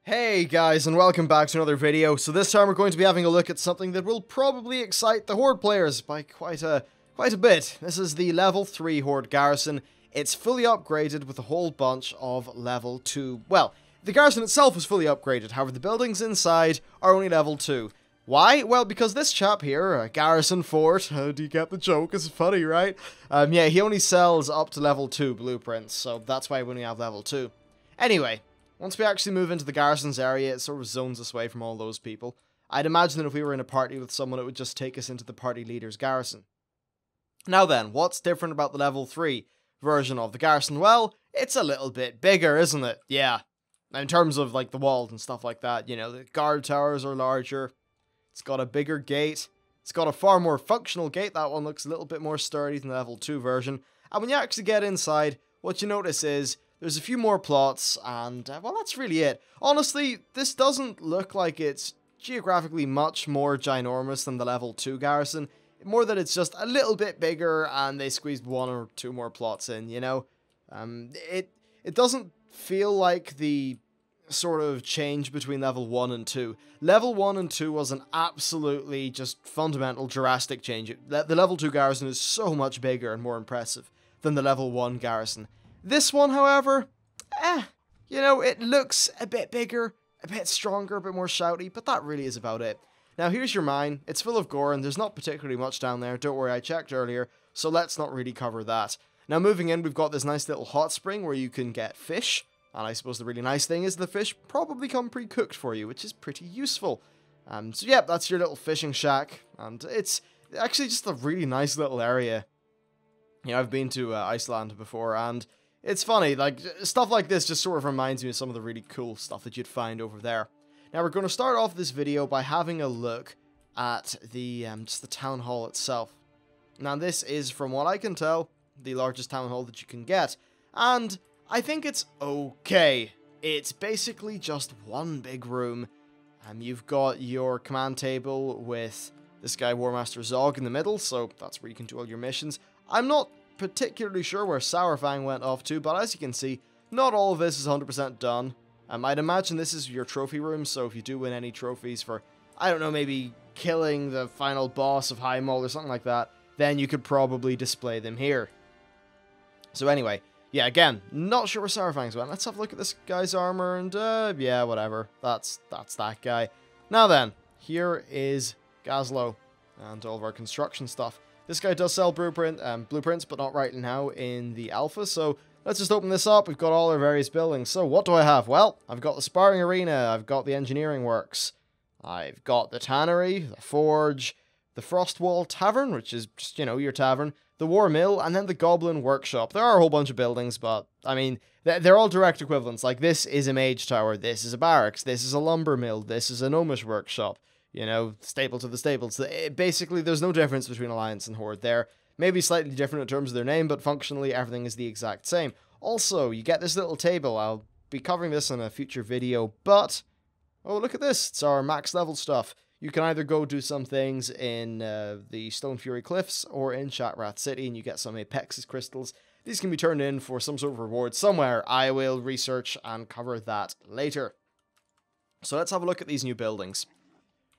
Hey guys, and welcome back to another video. So this time we're going to be having a look at something that will probably excite the Horde players by quite a bit. This is the level 3 Horde Garrison. It's fully upgraded with a whole bunch of level 2. Well, the garrison itself is fully upgraded, however the buildings inside are only level 2. Why? Well, because this chap here, Garrison Fort, do you get the joke? It's funny, right? Yeah, he only sells up to level 2 blueprints, so that's why we only have level 2. Anyway, once we actually move into the garrison's area, it sort of zones us away from all those people. I'd imagine that if we were in a party with someone, it would just take us into the party leader's garrison. Now then, what's different about the level 3 version of the garrison? Well, it's a little bit bigger, isn't it? Yeah. In terms of, like, the walls and stuff like that, you know, the guard towers are larger. It's got a bigger gate. It's got a far more functional gate. That one looks a little bit more sturdy than the level 2 version. And when you actually get inside, what you notice is there's a few more plots, and, well, that's really it. Honestly, this doesn't look like it's geographically much more ginormous than the level 2 garrison. More that it's just a little bit bigger, and they squeezed one or two more plots in, you know? It doesn't feel like the sort of change between level 1 and 2. Level 1 and 2 was an absolutely just fundamental, drastic change. The level 2 garrison is so much bigger and more impressive than the level 1 garrison. This one, however, you know, it looks a bit bigger, a bit stronger, a bit more shouty, but that really is about it. Now, here's your mine. It's full of gore, and there's not particularly much down there. Don't worry, I checked earlier, so let's not really cover that. Now, moving in, we've got this nice little hot spring where you can get fish, and I suppose the really nice thing is the fish probably come pre-cooked for you, which is pretty useful. So yeah, that's your little fishing shack, and it's actually just a really nice little area. You know, I've been to Iceland before, and it's funny, like, stuff like this just sort of reminds me of some of the really cool stuff that you'd find over there. Now, we're going to start off this video by having a look at the just the town hall itself. Now, this is, from what I can tell, the largest town hall that you can get, and I think it's okay. It's basically just one big room. You've got your command table with this guy, War Master Zog, in the middle, so that's where you can do all your missions. I'm not particularly sure where Sourfang went off to, but as you can see, not all of this is 100% done. I'd imagine this is your trophy room, so if you do win any trophies for, I don't know, maybe killing the final boss of High Mall or something like that, then you could probably display them here. So anyway, yeah, again, not sure where Sourfang's went. Let's have a look at this guy's armor, and yeah, whatever. That's that guy. Now then, here is Gazlo and all of our construction stuff. This guy does sell blueprints, but not right now in the alpha, so let's just open this up. We've got all our various buildings. So what do I have? Well, I've got the sparring arena, I've got the engineering works, I've got the tannery, the forge, the Frostwall Tavern, which is just, you know, your tavern, the war mill, and then the Goblin Workshop. There are a whole bunch of buildings, but, I mean, they're all direct equivalents. Like, this is a mage tower, this is a barracks, this is a lumber mill, this is a gnomish workshop. You know, stable to the stables. Basically, there's no difference between Alliance and Horde there. Maybe slightly different in terms of their name, but functionally everything is the exact same. Also, you get this little table. I'll be covering this in a future video, but oh, look at this. It's our max level stuff. You can either go do some things in the Stone Fury Cliffs or in Shatrath City, and you get some Apexis crystals. These can be turned in for some sort of reward somewhere. I will research and cover that later. So let's have a look at these new buildings.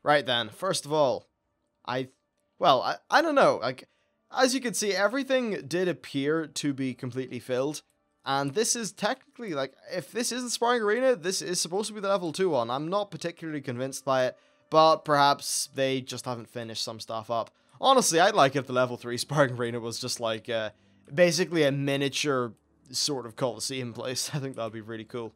Right then, first of all, I don't know, like, as you can see, everything did appear to be completely filled, and this is technically, like, if this is the sparring arena, this is supposed to be the level 2 one. I'm not particularly convinced by it, but perhaps they just haven't finished some stuff up. Honestly, I'd like if the level 3 sparring arena was just like, basically a miniature sort of Colosseum place. I think that'd be really cool.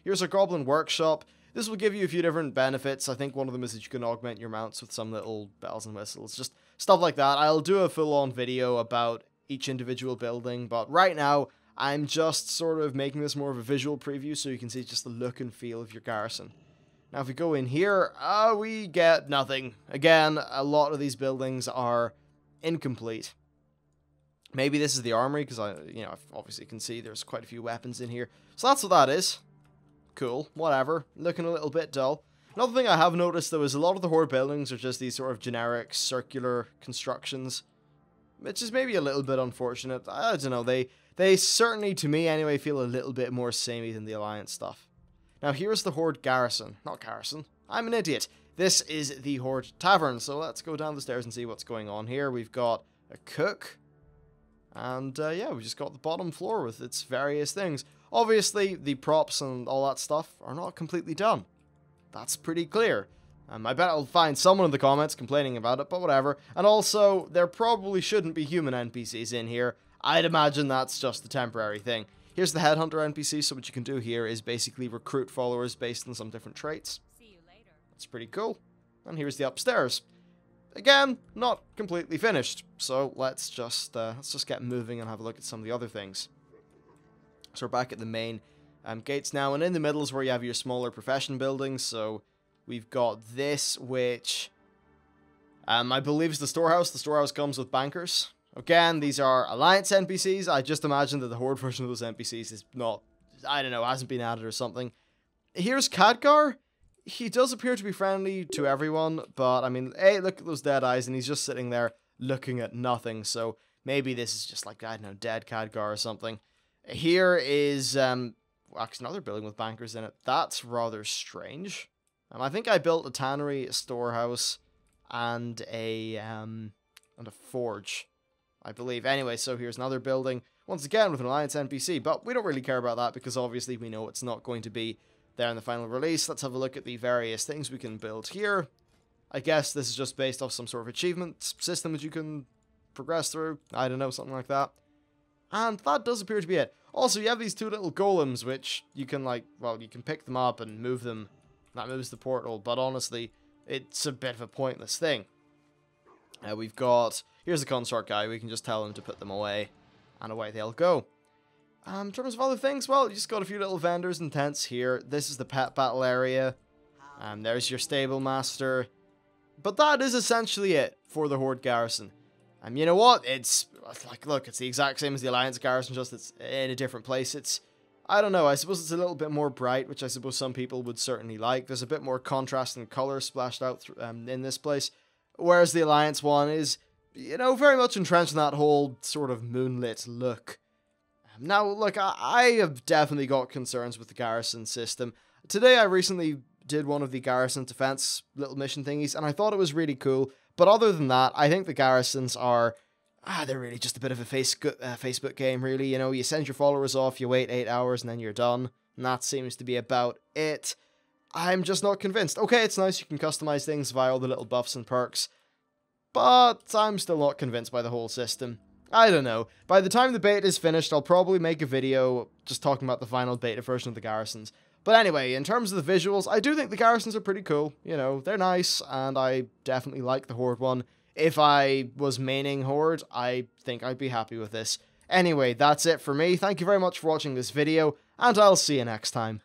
Here's our Goblin Workshop. This will give you a few different benefits. I think one of them is that you can augment your mounts with some little bells and whistles. Just stuff like that. I'll do a full-on video about each individual building, but right now, I'm just sort of making this more of a visual preview so you can see just the look and feel of your garrison. Now, if we go in here, we get nothing. Again, a lot of these buildings are incomplete. Maybe this is the armory, because I obviously can see there's quite a few weapons in here. So that's what that is. Cool, whatever, looking a little bit dull. Another thing I have noticed, though, is a lot of the Horde buildings are just these sort of generic circular constructions, which is maybe a little bit unfortunate. I don't know, they certainly, to me anyway, feel a little bit more samey than the Alliance stuff. Now here's the Horde Garrison. Not Garrison. I'm an idiot. This is the Horde Tavern, so let's go down the stairs and see what's going on here. We've got a cook, and yeah, we just got the bottom floor with its various things. Obviously, the props and all that stuff are not completely done. That's pretty clear. I bet I'll find someone in the comments complaining about it, but whatever. And also, there probably shouldn't be human NPCs in here. I'd imagine that's just a temporary thing. Here's the Headhunter NPC, so what you can do here is basically recruit followers based on some different traits. See you later. That's pretty cool. And here's the upstairs. Again, not completely finished, so let's just get moving and have a look at some of the other things. So we're back at the main gates now, and in the middle is where you have your smaller profession buildings. So we've got this, which I believe is the storehouse. The storehouse comes with bankers. Again, these are Alliance NPCs. I just imagine that the Horde version of those NPCs is not, I don't know, hasn't been added or something. Here's Khadgar. He does appear to be friendly to everyone, but I mean, hey, look at those dead eyes, and he's just sitting there looking at nothing. So maybe this is just like, I don't know, dead Khadgar or something. Here is, actually another building with bankers in it. That's rather strange. I think I built a tannery, a storehouse, and a forge, I believe. Anyway, so here's another building, once again with an Alliance NPC, but we don't really care about that because obviously we know it's not going to be there in the final release. Let's have a look at the various things we can build here. I guess this is just based off some sort of achievement system that you can progress through. I don't know, something like that. And that does appear to be it. Also, you have these two little golems, which you can, like, well, you can pick them up and move them. That moves the portal, but honestly, it's a bit of a pointless thing. We've got, here's the consort guy. We can just tell him to put them away, and away they'll go. In terms of other things, well, you just got a few little vendors and tents here. This is the pet battle area. There's your stable master. But that is essentially it for the Horde Garrison. You know what? It's like, look, it's the exact same as the Alliance Garrison, just it's in a different place. It's, I don't know, I suppose it's a little bit more bright, which I suppose some people would certainly like. There's a bit more contrast and color splashed out in this place. Whereas the Alliance one is, you know, very much entrenched in that whole sort of moonlit look. Now, look, I have definitely got concerns with the Garrison system. Today I recently did one of the Garrison defense little mission thingies, and I thought it was really cool. But other than that, I think the Garrisons are, they're really just a bit of a Facebook game, really. You know, you send your followers off, you wait 8 hours, and then you're done. And that seems to be about it. I'm just not convinced. Okay, it's nice you can customize things via all the little buffs and perks, but I'm still not convinced by the whole system. I don't know. By the time the beta is finished, I'll probably make a video just talking about the final beta version of the Garrisons. But anyway, in terms of the visuals, I do think the Garrisons are pretty cool. You know, they're nice, and I definitely like the Horde one. If I was maining Horde, I think I'd be happy with this. Anyway, that's it for me. Thank you very much for watching this video, and I'll see you next time.